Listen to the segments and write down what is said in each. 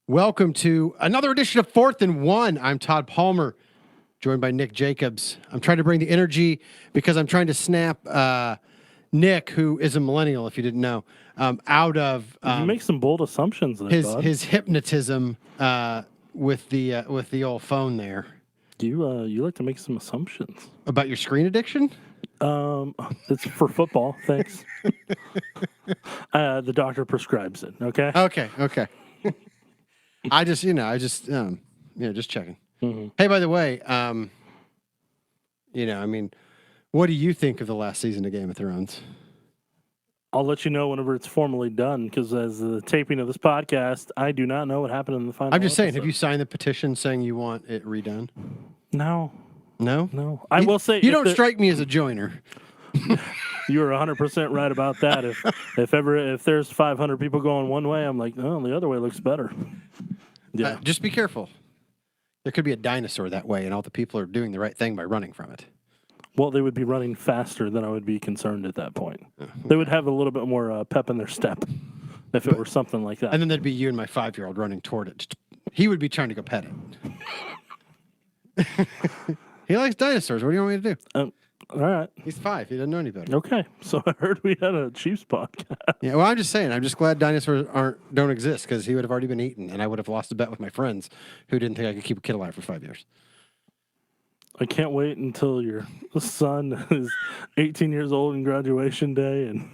Welcome to another edition of 4th and 1. I'm Todd Palmer, joined by Nick Jacobs. I'm trying to bring the energy because I'm trying to snap Nick, who is a millennial, if you didn't know, out of you make some bold assumptions there, his hypnotism with the old phone there. You like to make some assumptions About your screen addiction? It's for football. Thanks. The doctor prescribes it. Okay. Okay. just checking. Mm-hmm. Hey, by the way, what do you think of the last season of Game of Thrones? I'll let you know whenever it's formally done, because as the taping of this podcast, I do not know what happened in the final. I'm just saying, have you signed the petition saying you want it redone? No. I will say you don't strike me as a joiner. You are 100% right about that. If there's 500 people going one way, I'm like, oh, the other way looks better. Yeah. Just be careful. There could be a dinosaur that way, and all the people are doing the right thing by running from it. Well, they would be running faster than I would be concerned at that point. They would have a little bit more pep in their step if it were something like that. And then there'd be you and my 5-year-old running toward it. He would be trying to go pet it. He likes dinosaurs. What do you want me to do? All right. He's 5. He doesn't know any better. Okay. So I heard we had a Chiefs podcast. Yeah, well, I'm just saying. I'm just glad dinosaurs don't exist, because he would have already been eaten, and I would have lost a bet with my friends who didn't think I could keep a kid alive for 5 years. I can't wait until your son is 18 years old in graduation day, and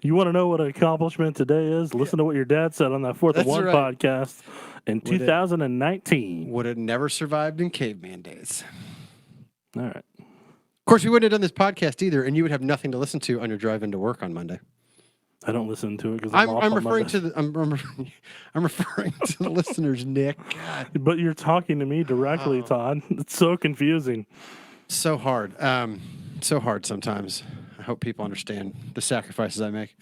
you want to know what an accomplishment today is? Listen to what your dad said on that 4th and 1 podcast in 2019. Would have never survived in caveman days. All right. Of course, we wouldn't have done this podcast either, and you would have nothing to listen to on your drive into work on Monday. I don't listen to it because I'm referring to the listeners, Nick. God. But you're talking to me directly, Todd. It's so confusing. So hard. So hard sometimes. I hope people understand the sacrifices I make.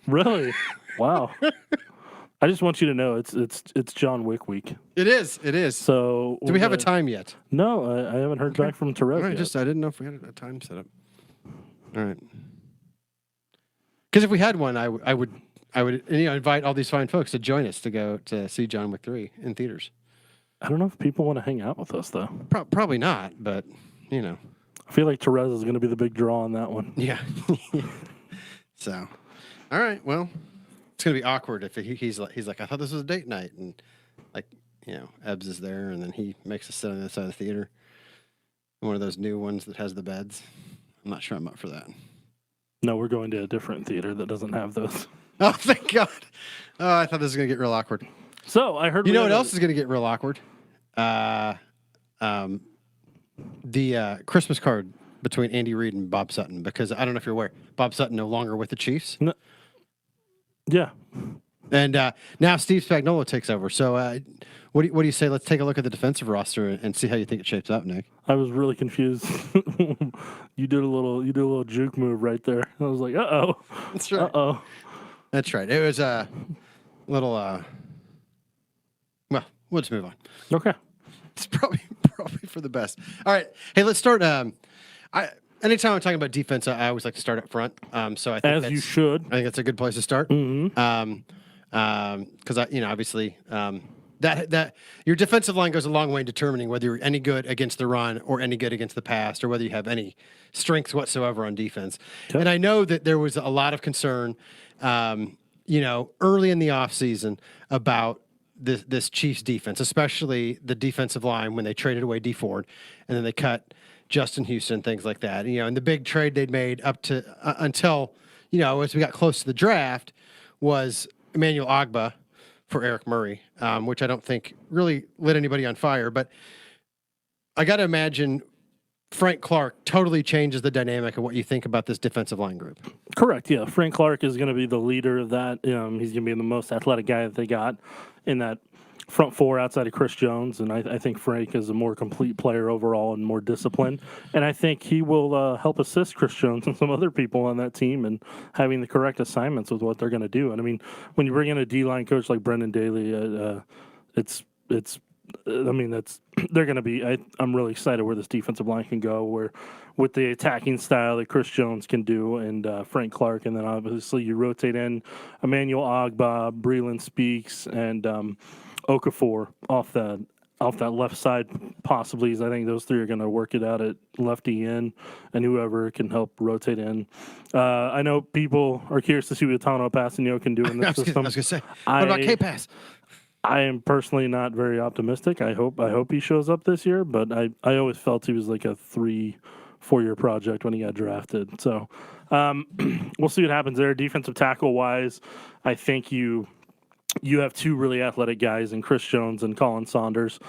Really? Wow. I just want you to know it's John Wick week. It is. So do we have a time yet? No, I haven't heard back from Therese yet. I didn't know if we had a time set up. All right. Because if we had one, I would invite all these fine folks to join us to go to see John Wick 3 in theaters. I don't know if people want to hang out with us though. Probably not, but I feel like Therese is going to be the big draw on that one. Yeah. So, all right. Well, it's going to be awkward if he's like, I thought this was a date night, and Ebbs is there, and then he makes us sit on the side of the theater. One of those new ones that has the beds. I'm not sure I'm up for that. No, we're going to a different theater that doesn't have those. Oh, thank God. Oh, I thought this was going to get real awkward. So I heard. You know what else is going to get real awkward? The Christmas card between Andy Reid and Bob Sutton, because I don't know if you're aware, Bob Sutton no longer with the Chiefs. No. Yeah. And now Steve Spagnuolo takes over. So what do you say? Let's take a look at the defensive roster and see how you think it shapes up, Nick. I was really confused. You did a little juke move right there. I was like, uh-oh. That's right. Uh-oh. That's right. It was a little well, we'll just move on. Okay. It's probably for the best. All right. Hey, let's start anytime I'm talking about defense, I always like to start up front. So I think you should. I think that's a good place to start. Mm-hmm. Because obviously, that your defensive line goes a long way in determining whether you're any good against the run or any good against the pass, or whether you have any strengths whatsoever on defense. Okay. And I know that there was a lot of concern, early in the offseason about this Chiefs defense, especially the defensive line when they traded away Dee Ford, and then they cut Justin Houston, things like that. And the big trade they'd made up to until as we got close to the draft was Emmanuel Ogbah for Eric Murray, which I don't think really lit anybody on fire. But I got to imagine Frank Clark totally changes the dynamic of what you think about this defensive line group. Correct, yeah. Frank Clark is going to be the leader of that. He's going to be the most athletic guy that they got in that front four outside of Chris Jones, and I think Frank is a more complete player overall and more disciplined. And I think he will help assist Chris Jones and some other people on that team and having the correct assignments with what they're going to do. And I mean, when you bring in a D-line coach like Brendan Daly, it's I mean, they're going to be. I'm really excited where this defensive line can go, where with the attacking style that Chris Jones can do, and Frank Clark, and then obviously you rotate in Emmanuel Ogbah, Breland Speaks, and Okafor off that left side, possibly. I think those three are going to work it out at lefty in, and whoever can help rotate in. I know people are curious to see what Tano Passanio can do in this system. I was going to say, what about K-Pass? I am personally not very optimistic. I hope he shows up this year, but I always felt he was like a 3-4 year project when he got drafted. So we'll see what happens there. Defensive tackle wise, I think you have two really athletic guys in Chris Jones and Colin Saunders,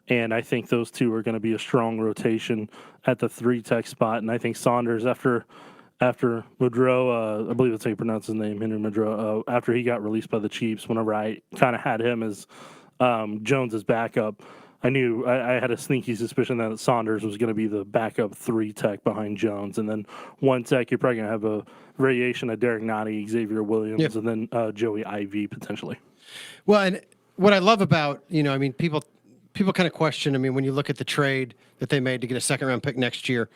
and I think those two are going to be a strong rotation at the 3-tech spot. And I think Saunders, after Muldrow, I believe that's how you pronounce his name, Henry Muldrow, after he got released by the Chiefs, whenever I kind of had him as Jones's backup, I knew I had a sneaky suspicion that Saunders was going to be the backup 3-tech behind Jones. And then 1-tech, you're probably going to have a variation of Derek Nottie, Xavier Williams, and then Joey Ivy potentially. Well, and what I love about, people kind of question, when you look at the trade that they made to get a second-round pick next year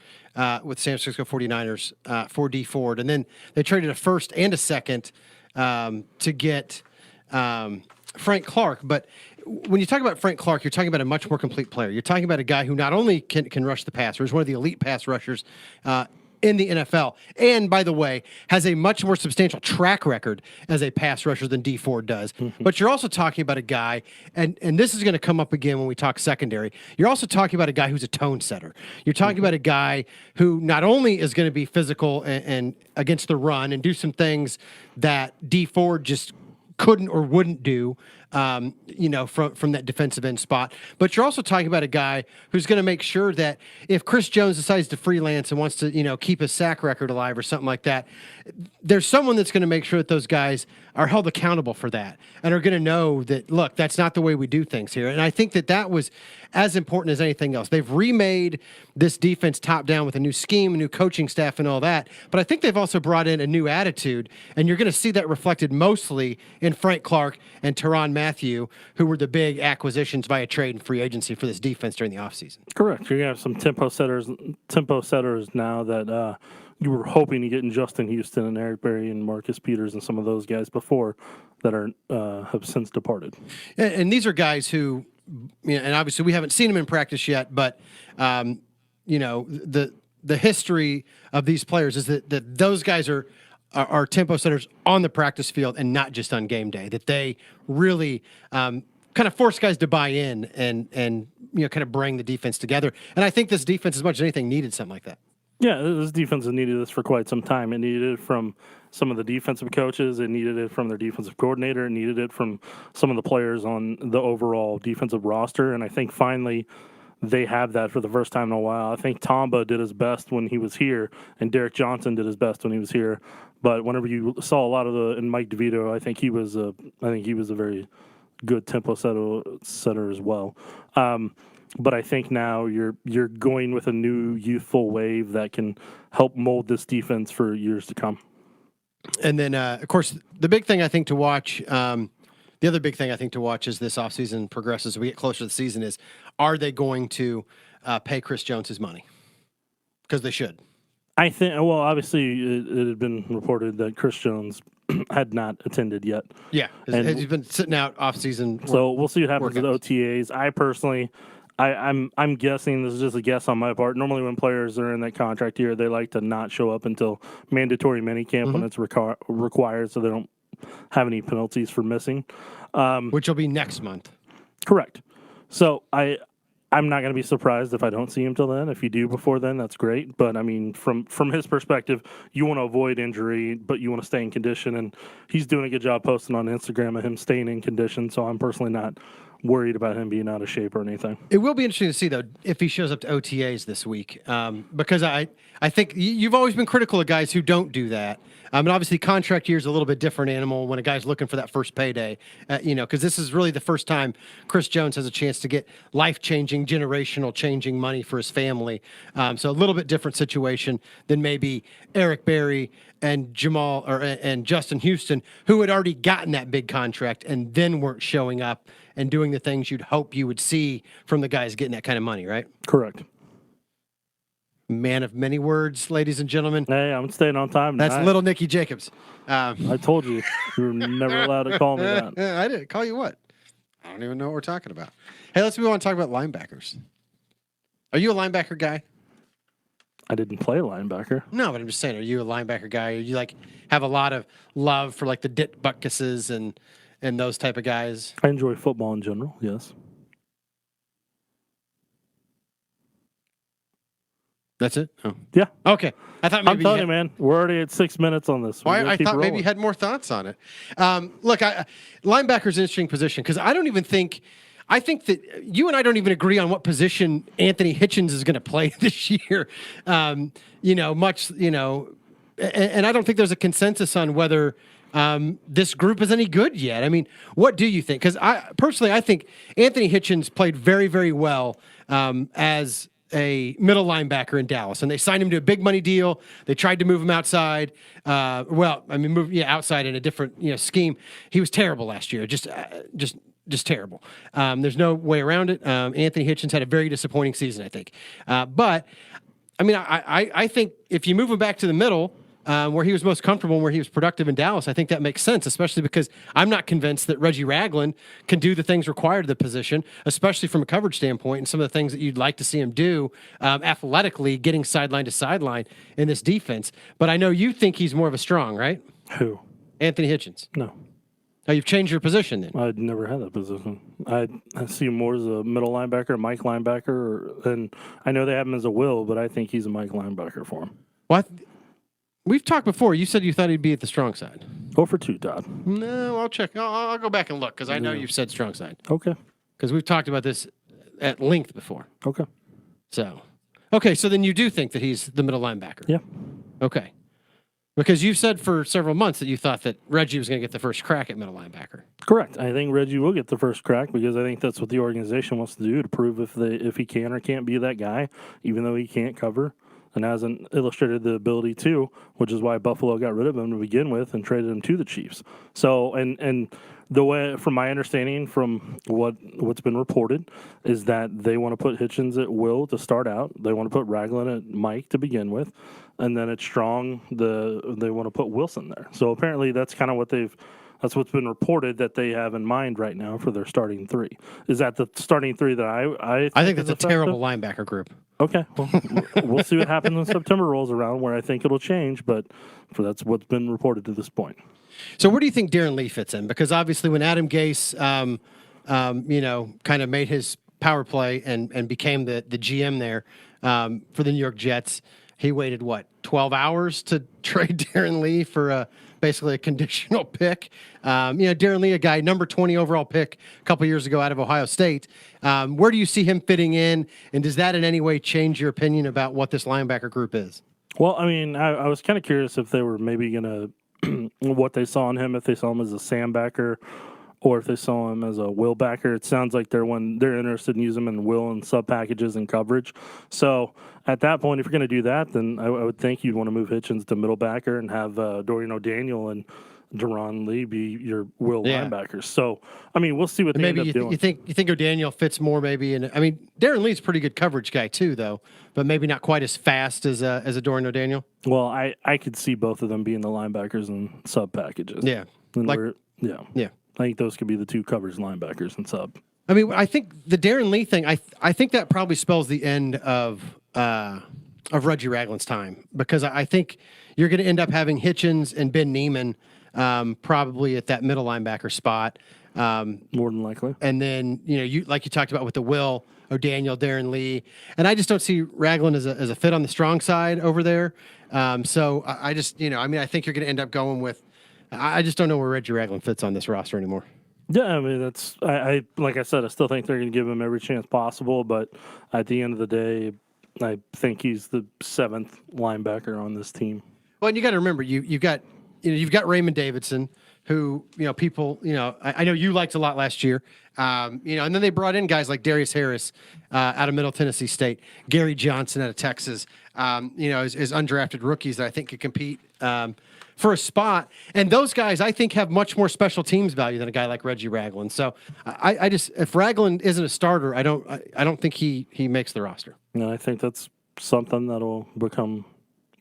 with San Francisco 49ers for Dee Ford, and then they traded a first and a second to get Frank Clark. But when you talk about Frank Clark, you're talking about a much more complete player. You're talking about a guy who not only can rush the passer, is one of the elite pass rushers in the NFL, and by the way, has a much more substantial track record as a pass rusher than Dee Ford does. But you're also talking about a guy, and this is going to come up again when we talk secondary. You're also talking about a guy who's a tone setter. You're talking about a guy who not only is going to be physical and against the run and do some things that Dee Ford just couldn't or wouldn't do, from that defensive end spot. But you're also talking about a guy who's going to make sure that if Chris Jones decides to freelance and wants to, keep his sack record alive or something like that, there's someone that's going to make sure that those guys are held accountable for that and are going to know that, look, that's not the way we do things here. And I think that was as important as anything else. They've remade this defense top down with a new scheme, a new coaching staff, and all that. But I think they've also brought in a new attitude, and you're going to see that reflected mostly in Frank Clark and Tyrann Mathieu, who were the big acquisitions via trade and free agency for this defense during the offseason. Correct. You're going to have some tempo setters now that you were hoping to get in Justin Houston and Eric Berry and Marcus Peters and some of those guys before that are have since departed. And these are guys who, and obviously we haven't seen them in practice yet, but the history of these players is that those guys are tempo setters on the practice field and not just on game day, that they really kind of force guys to buy in and kind of bring the defense together. And I think this defense, as much as anything, needed something like that. Yeah, this defense has needed this for quite some time. It needed it from some of the defensive coaches. It needed it from their defensive coordinator. It needed it from some of the players on the overall defensive roster. And I think finally they have that for the first time in a while. I think Tamba did his best when he was here, and Derek Johnson did his best when he was here. But whenever you saw a lot of and Mike DeVito, I think he was a very good tempo setter as well. But I think now you're going with a new youthful wave that can help mold this defense for years to come. And then, of course, the big thing I think to watch, the other big thing I think to watch as this offseason progresses, as we get closer to the season, is are they going to pay Chris Jones his money? Because they should. I think, well, obviously it had been reported that Chris Jones had not attended yet. Yeah, he's been sitting out off-season. So we'll see what happens with OTAs. I personally... I'm guessing, this is just a guess on my part. Normally when players are in that contract year, they like to not show up until mandatory minicamp when it's required, so they don't have any penalties for missing. Which will be next month. Correct. So I'm not going to be surprised if I don't see him till then. If you do before then, that's great. But, from his perspective, you want to avoid injury, but you want to stay in condition. And he's doing a good job posting on Instagram of him staying in condition, so I'm personally not worried about him being out of shape or anything. It will be interesting to see, though, if he shows up to OTAs this week, because I think you've always been critical of guys who don't do that. And obviously, contract year is a little bit different animal when a guy's looking for that first payday, because this is really the first time Chris Jones has a chance to get life-changing, generational changing money for his family. So a little bit different situation than maybe Eric Berry and and Justin Houston, who had already gotten that big contract and then weren't showing up and doing the things you'd hope you would see from the guys getting that kind of money, right? Correct. Man of many words, ladies and gentlemen. Hey, I'm staying on time That's tonight. little Nicky Jacobs. I told you. You were never allowed to call me that. I didn't call you what? I don't even know what we're talking about. Hey, let's move on and talk about linebackers. Are you a linebacker guy? I didn't play linebacker. No, but I'm just saying, are you a linebacker guy? Or you like have a lot of love for like the Dit Butkuses and those type of guys? I enjoy football in general, yes. That's it? Oh. Yeah. Okay. I thought maybe I'm telling you, man, we're already at 6 minutes on this. Well, I thought maybe you had more thoughts on it. Look, linebacker's an interesting position because I think that you and I don't even agree on what position Anthony Hitchens is going to play this year. And I don't think there's a consensus on whether this group is any good yet. I mean, what do you think? Because I think Anthony Hitchens played very, very well as a middle linebacker in Dallas, and they signed him to a big money deal. They tried to move him outside. Outside in a different scheme. He was terrible last year. Just terrible. There's no way around it. Anthony Hitchens had a very disappointing season, I think. But I mean, I think if you move him back to the middle, where he was most comfortable and where he was productive in Dallas, I think that makes sense, especially because I'm not convinced that Reggie Ragland can do the things required of the position, especially from a coverage standpoint and some of the things that you'd like to see him do athletically, getting sideline to sideline in this defense. But I know you think he's more of a strong, right? Who? Anthony Hitchens. No. Oh, you've changed your position then? I'd never had that position. I see him more as a middle linebacker, Mike linebacker, and I know they have him as a will, but I think he's a Mike linebacker for him. What? We've talked before. You said you thought he'd be at the strong side. Go for 2, Todd. No, I'll check. I'll go back and look because I know you've said strong side. Okay. Because we've talked about this at length before. Okay. So then you do think that he's the middle linebacker? Yeah. Okay. Because you've said for several months that you thought that Reggie was going to get the first crack at middle linebacker. Correct. I think Reggie will get the first crack because I think that's what the organization wants to do, to prove if he can or can't be that guy, even though he can't cover and hasn't illustrated the ability to, which is why Buffalo got rid of him to begin with and traded him to the Chiefs. So, and the way, from my understanding, from what's been reported, is that they want to put Hitchens at will to start out. They want to put Ragland at Mike to begin with, and then at strong, they want to put Wilson there. So apparently that's kind of that's what's been reported that they have in mind right now for their starting 3. Is that the starting 3 that I think that's a terrible linebacker group. Okay, well, we'll see what happens when September rolls around, where I think it'll change, but that's what's been reported to this point. So where do you think Darron Lee fits in? Because obviously when Adam Gase, kind of made his power play and became the GM there for the New York Jets, he waited, 12 hours to trade Darron Lee for basically a conditional pick. Darron Lee, a guy, number 20 overall pick a couple years ago out of Ohio State. Where do you see him fitting in, and does that in any way change your opinion about what this linebacker group is? Well, I mean, I was kind of curious if they were maybe going to, what they saw in him, if they saw him as a Sam backer or if they saw him as a will backer. It sounds like they're interested in using him in will and sub packages and coverage. So at that point, if you're going to do that, then I would think you'd want to move Hitchens to middle backer and have Darron O'Daniel and Darron Lee be your will linebackers. So, I mean, we'll see what they end up doing. You think O'Daniel fits more maybe in, I mean, Darron Lee's a pretty good coverage guy too, though, but maybe not quite as fast as a Darron O'Daniel. Well, I could see both of them being the linebackers and sub packages. Yeah. Yeah. I think those could be the 2 coverage linebackers and sub. I mean, I think the Darron Lee thing, I think that probably spells the end of Reggie Ragland's time, because I think you're going to end up having Hitchens and Ben Neiman probably at that middle linebacker spot. More than likely. And then, you like you talked about with the Will, O'Daniel, Darron Lee. And I just don't see Ragland as a fit on the strong side over there. So I just, I think you're going to end up going with, I just don't know where Reggie Ragland fits on this roster anymore. Yeah, I mean, that's, I like I said, I still think they're going to give him every chance possible, but at the end of the day, I think he's the 7th linebacker on this team. Well, and you got to remember, you've got Raymond Davidson, who, people, I know you liked a lot last year, and then they brought in guys like Darius Harris out of Middle Tennessee State, Gary Johnson out of Texas, as undrafted rookies that I think could compete for a spot. And those guys, I think, have much more special teams value than a guy like Reggie Ragland. So I just, if Ragland isn't a starter, I don't think he makes the roster. And I think that's something that'll become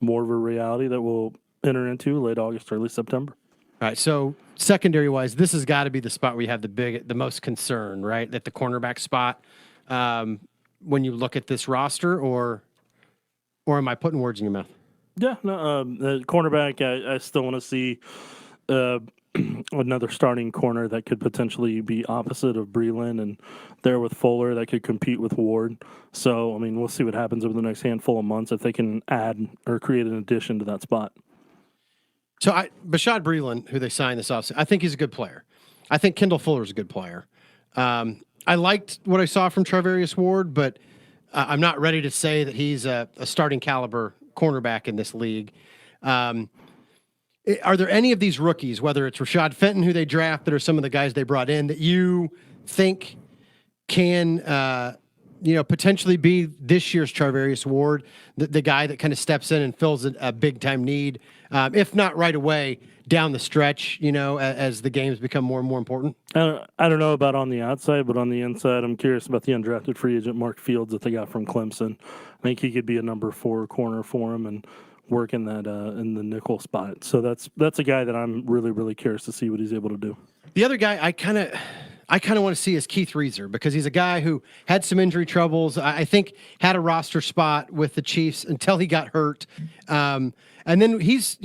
more of a reality that we'll enter into late August, early September. All right. So secondary wise, this has got to be the spot where you have the most concern, right? At the cornerback spot, when you look at this roster, or am I putting words in your mouth? Yeah, no, the cornerback, I still want to see another starting corner that could potentially be opposite of Breland, and there with Fuller that could compete with Ward. So, I mean, we'll see what happens over the next handful of months if they can add or create an addition to that spot. So, Bashad Breeland, who they signed this offseason, I think he's a good player. I think Kendall Fuller's a good player. I liked what I saw from Charvarius Ward, but I'm not ready to say that he's a starting caliber cornerback in this league. Are there any of these rookies, whether it's Rashad Fenton, who they drafted, or some of the guys they brought in, that you think can, potentially be this year's Charvarius Ward, the guy that kind of steps in and fills a big time need, if not right away, down the stretch, as the games become more and more important? I don't know about on the outside, but on the inside, I'm curious about the undrafted free agent Mark Fields that they got from Clemson. I think he could be a number 4 corner for him and work in that in the nickel spot. So that's a guy that I'm really, really curious to see what he's able to do. The other guy I kind of want to see is Keith Reeser, because he's a guy who had some injury troubles. I think had a roster spot with the Chiefs until he got hurt. And then he's,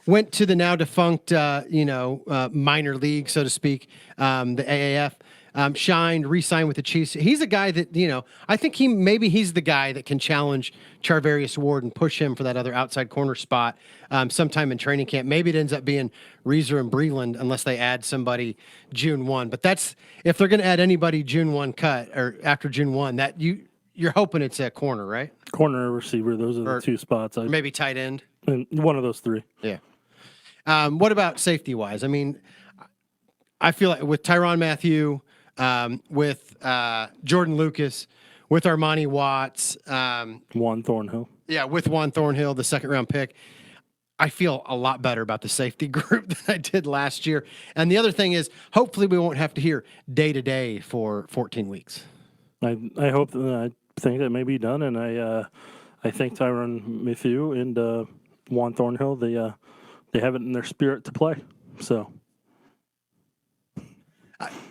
went to the now defunct, minor league, so to speak, the AAF, shined, re-signed with the Chiefs. He's a guy that, I think he's the guy that can challenge Charvarius Ward and push him for that other outside corner spot sometime in training camp. Maybe it ends up being Reeser and Breland unless they add somebody June 1. But if they're going to add anybody June 1 cut or after June 1, that you're hoping it's a corner, right? Corner or receiver, those are the two spots. Maybe tight end. And one of those 3. Yeah. What about safety wise? I mean, I feel like with Tyrann Mathieu, with Jordan Lucas, with Armani Watts, Juan Thornhill. Yeah, with Juan Thornhill, the second round pick, I feel a lot better about the safety group than I did last year. And the other thing is, hopefully, we won't have to hear day to day for 14 weeks. I hope. I think that may be done, and I think Tyrann Mathieu and Juan Thornhill they have it in their spirit to play. So,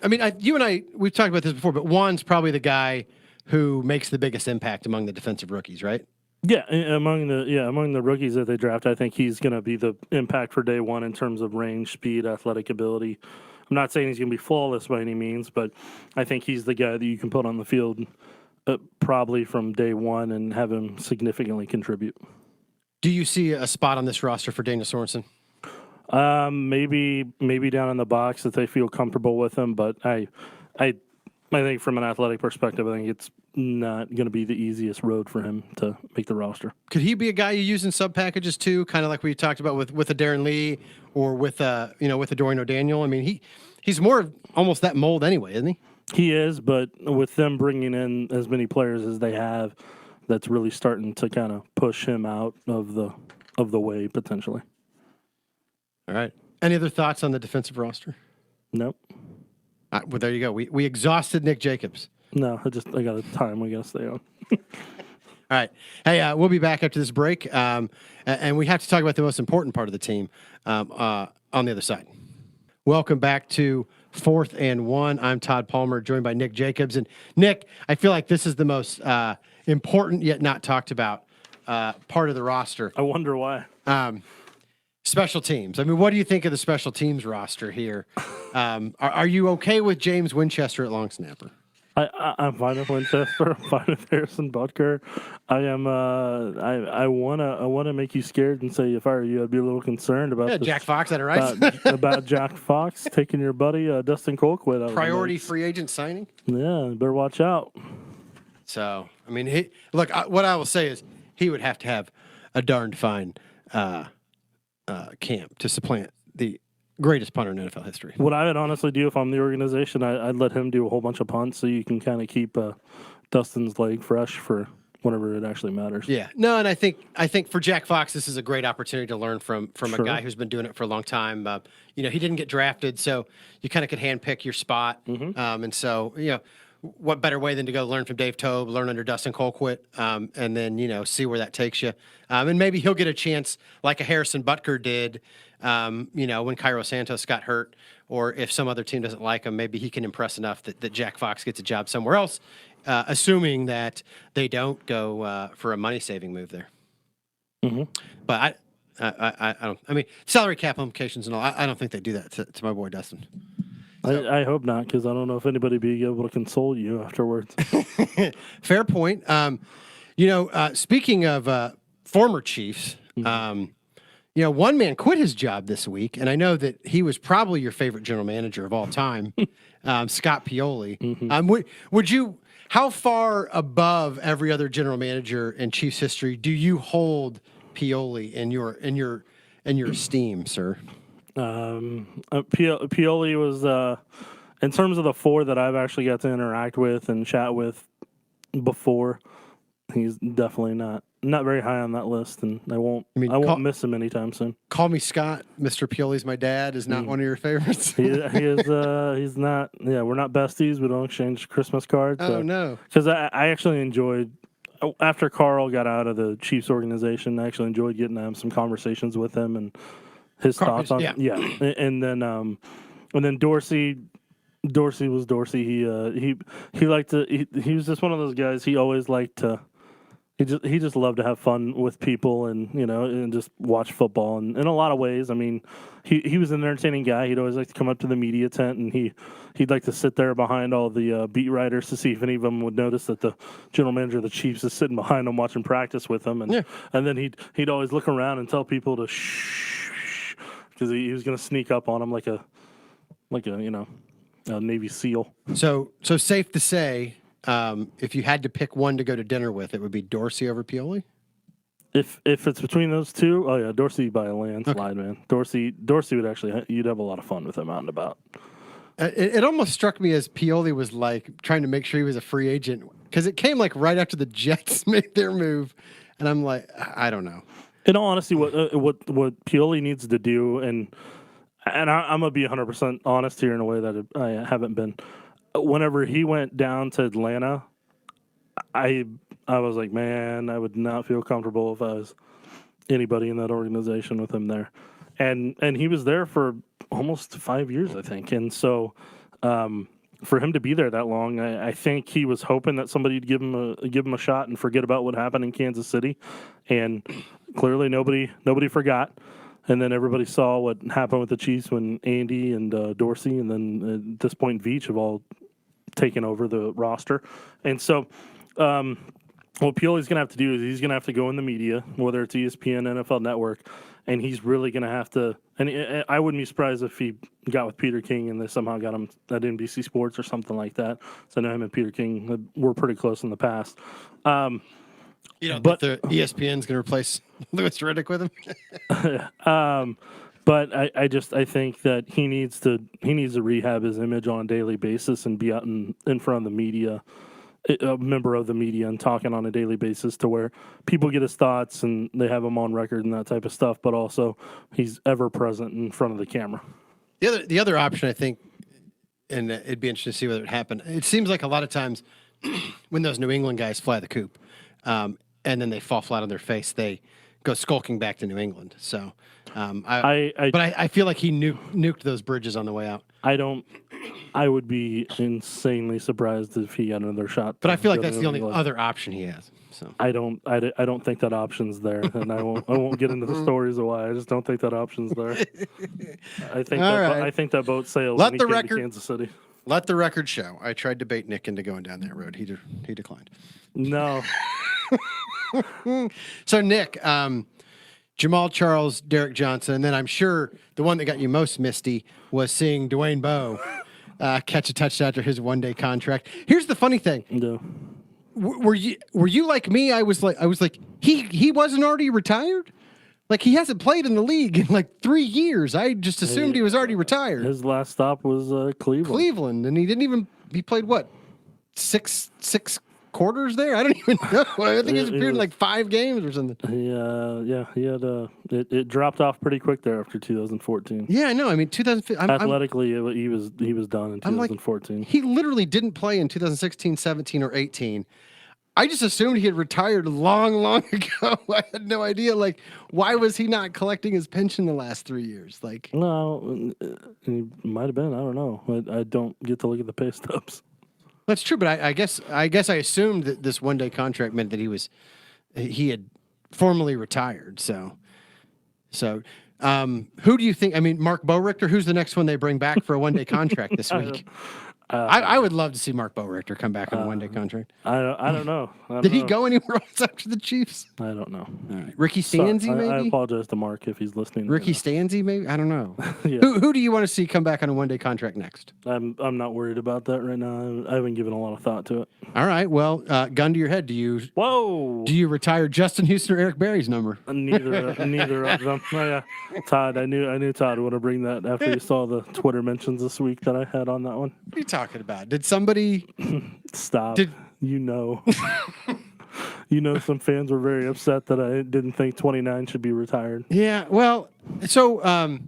I mean, you and I, we've talked about this before, but Juan's probably the guy who makes the biggest impact among the defensive rookies, right? Yeah, among the rookies that they draft, I think he's going to be the impact for day one in terms of range, speed, athletic ability. I'm not saying he's going to be flawless by any means, but I think he's the guy that you can put on the field probably from day one and have him significantly contribute. Do you see a spot on this roster for Daniel Sorensen? Maybe down in the box if they feel comfortable with him, but I think from an athletic perspective, I think it's not going to be the easiest road for him to make the roster. Could he be a guy you use in sub packages too, kind of like we talked about with a Darron Lee or with a Dorian O'Daniel? I mean, he's more almost that mold anyway, isn't he? He is, but with them bringing in as many players as they have, that's really starting to kind of push him out of the way potentially. All right. Any other thoughts on the defensive roster? Nope. Well, there you go. We exhausted Nick Jacobs. No, I got a time we got to stay on. All right. Hey, we'll be back after this break, and we have to talk about the most important part of the team on the other side. Welcome back to 4th and 1. I'm Todd Palmer, joined by Nick Jacobs. And Nick, I feel like this is the most important yet not talked about part of the roster. I wonder why. Special teams. I mean, what do you think of the special teams roster here? Are you okay with James Winchester at long snapper? I'm fine with Winchester. I'm fine with Harrison Butker. I am. I wanna make you scared and say if I were you, I'd be a little concerned about Jack Fox. That right? About Jack Fox taking your buddy Dustin Colquitt. Priority free agent signing. Yeah, better watch out. So I mean, what I will say is he would have to have a darned fine camp to supplant the greatest punter in NFL history. What I would honestly do if I'm the organization, I'd let him do a whole bunch of punts so you can kind of keep Dustin's leg fresh for whenever it actually matters. Yeah, no, and I think for Jack Fox, this is a great opportunity to learn from Sure. a guy who's been doing it for a long time. He didn't get drafted, so you kind of could handpick your spot. And so, what better way than to go learn from Dave Tobe, learn under Dustin Colquitt, and then see where that takes you. And maybe he'll get a chance like a Harrison Butker did, when Cairo Santos got hurt, or if some other team doesn't like him, maybe he can impress enough that Jack Fox gets a job somewhere else. Assuming that they don't go for a money-saving move there. But I don't. I mean, salary cap implications and all. I don't think they do that to my boy Dustin. So. I hope not, because I don't know if anybody be able to console you afterwards. Fair point. Speaking of former Chiefs, one man quit his job this week, and I know that he was probably your favorite general manager of all time, Scott Pioli. Would you? How far above every other general manager in Chiefs history do you hold Pioli in your esteem, sir? Pioli was, in terms of the four that I've actually got to interact with and chat with before, he's definitely not very high on that list, and I won't miss him anytime soon. Call me Scott. Mr. Pioli's my dad is not one of your favorites. he is. He's not. Yeah, we're not besties. We don't exchange Christmas cards. Oh no. Because I actually enjoyed after Carl got out of the Chiefs organization. I actually enjoyed getting to have some conversations with him and his thoughts on and then Dorsey. Dorsey was Dorsey. He liked to. He was just one of those guys. He always liked to. He just loved to have fun with people and just watch football. And in a lot of ways, I mean, he was an entertaining guy. He'd always like to come up to the media tent and he'd like to sit there behind all the beat writers to see if any of them would notice that the general manager of the Chiefs is sitting behind them watching practice with them. And then he'd always look around and tell people to shh because he was going to sneak up on them like a Navy SEAL. So safe to say. If you had to pick one to go to dinner with, it would be Dorsey over Pioli? If it's between those two, oh yeah, Dorsey by a landslide, man. Dorsey would actually, you'd have a lot of fun with him out and about. It almost struck me as Pioli was like trying to make sure he was a free agent because it came like right after the Jets made their move, and I'm like, I don't know. In all honesty, what Pioli needs to do, and I'm gonna be 100% honest here in a way that I haven't been. Whenever he went down to Atlanta, I was like, man, I would not feel comfortable if I was anybody in that organization with him there. And he was there for almost 5 years, I think. And so for him to be there that long, I think he was hoping that somebody would give him a shot and forget about what happened in Kansas City. And clearly nobody forgot. And then everybody saw what happened with the Chiefs when Andy and Dorsey and then at this point Veach have all taken over the roster. And so what Pioli's going to have to do is he's going to have to go in the media, whether it's ESPN, NFL Network, and he's really going to have to – and I wouldn't be surprised if he got with Peter King and they somehow got him at NBC Sports or something like that. So I know him and Peter King were pretty close in the past. But the ESPN's going to replace Louis Riddick with him. But I think that he needs to rehab his image on a daily basis and be out in front of the media, a member of the media, and talking on a daily basis to where people get his thoughts and they have him on record and that type of stuff. But also he's ever present in front of the camera. The other option, I think, and it'd be interesting to see whether it happened. It seems like a lot of times when those New England guys fly the coop. And then they fall flat on their face. They go skulking back to New England. So, I feel like he nuked those bridges on the way out. I would be insanely surprised if he got another shot. But I feel like that's the only other option he has. So I don't think that option's there, and I won't get into the stories of why. I just don't think that option's there. I think that boat sailed when he came to Kansas City. Let the record show. I tried to bait Nick into going down that road. He declined. No. So, Nick, Jamal Charles, Derek Johnson, and then I'm sure the one that got you most misty was seeing Dwayne Bowe catch a touchdown after his one-day contract. Here's the funny thing. No. Were you like me? I was like he wasn't already retired? Like, he hasn't played in the league in like 3 years. I just assumed he was already retired. His last stop was Cleveland. And he played what? Six quarters there? I don't even know. I think he's appeared in like 5 games or something. Yeah, he had it dropped off pretty quick there after 2014. Yeah, I know. I mean, 2015. Athletically, he was done in 2014. He literally didn't play in 2016, 17, or 18. I just assumed he had retired long ago. I had no idea. Like, why was he not collecting his pension the last 3 years? Like, no, he might have been. I don't know. I don't get to look at the pay stubs. that's true. But I guess I assumed that this 1-day contract meant that he had formally retired. So, who do you think? I mean, Mark Boerichter. Who's the next one they bring back for a 1-day contract this week? I would love to see Mark Boerichter come back on a 1-day contract. I don't know. Did he go anywhere else after the Chiefs? I don't know. All right. Ricky Stanzi, maybe? I apologize to Mark if he's listening. Ricky Stanzi, maybe? I don't know. Yeah. Who do you want to see come back on a 1-day contract next? I'm not worried about that right now. I haven't given a lot of thought to it. All right. Well, gun to your head. Do you retire Justin Houston or Eric Berry's number? Neither of them. Oh, yeah. Todd, I knew Todd would bring that after you saw the Twitter mentions this week that I had on that one. What are you talking about? Did somebody stop? Some fans were very upset that I didn't think 29 should be retired. Yeah. Well, so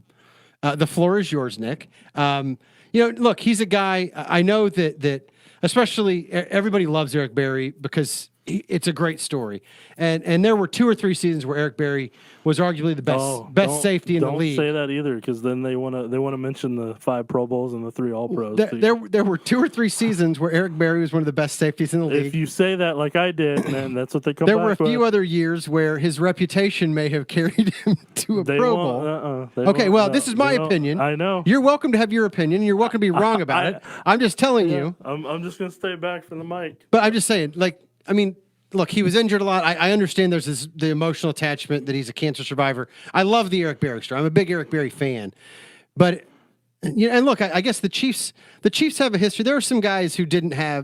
the floor is yours, Nick. Look, he's a guy. I know that especially everybody loves Eric Berry because it's a great story, and there were 2 or 3 seasons where Eric Berry was arguably the best safety in the league. Don't say that either, because then they want to mention the 5 Pro Bowls and the 3 All Pros. There were 2 or 3 seasons where Eric Berry was one of the best safeties in the league. If you say that like I did, then that's what they come. There back were a few with. other years where his reputation may have carried him to a Pro Bowl. Okay, well, this is my opinion. I know. You're welcome to have your opinion. You're welcome to be wrong about it. I'm just telling you. I'm just gonna stay back from the mic. But I'm just saying, look, he was injured a lot. I understand there's the emotional attachment that he's a cancer survivor. I love the Eric Berry story. I'm a big Eric Berry fan. But and look, I guess the Chiefs have a history. There are some guys who didn't have